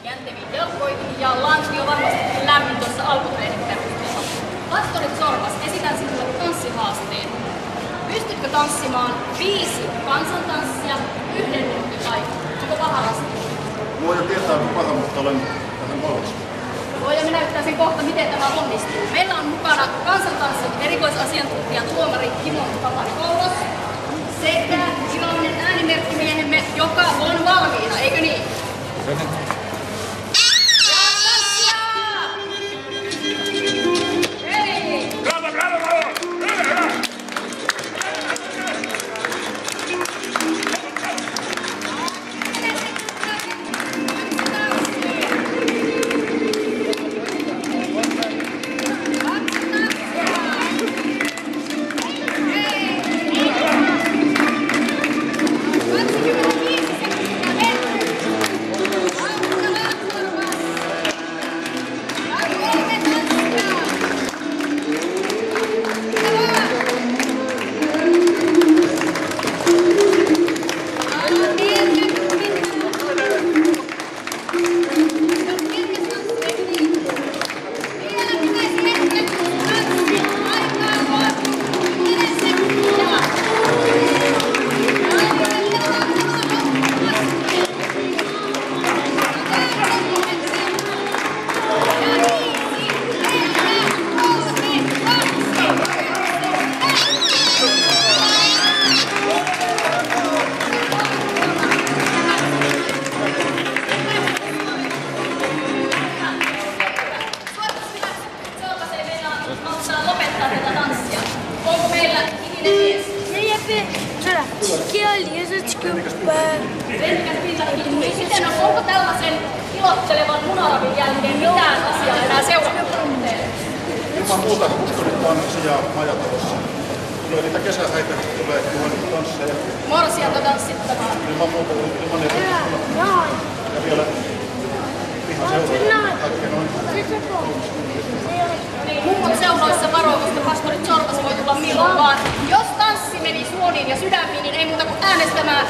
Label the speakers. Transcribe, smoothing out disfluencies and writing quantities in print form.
Speaker 1: jänteviin jalkoihin ja lantti on varmasti lämmin tuossa alkutreenin perusteella. Pastori Zorvas, esitän sinulle tanssihaasteen. Pystytkö tanssimaan 5 kansantanssia 1 minuutin aikana? Onko paha rasti?
Speaker 2: Voin tietää, että paha, mutta olen vähän valmis.
Speaker 1: Voimme näyttää sen kohta, miten tämä onnistuu. Meillä on mukana kansantanssin erikoisasiantuntija tuomari Timo Papadopoulos sekä iloinen äänimerkkimiehemme, joka on valmiina, eikö niin? Onko tällaisen ilottelevan munaravin jälkeen mitään asiaa enää seuraavaksi?
Speaker 2: Ilman muuta uskorit tanssia majatalossa. Tulee niitä kesähäitä, tulee tansseja.
Speaker 1: Morsianta tanssittamaan.
Speaker 2: Ilman muuta, ilman niitä. Ja vielä ihan seuraavaksi kaikkea noin.
Speaker 1: Mummon seuroissa varoitusta pastori Zorvas voi tulla milloin vaan. Jos tanssi meni suoniin ja sydämiin, niin ei muuta kuin äänestämään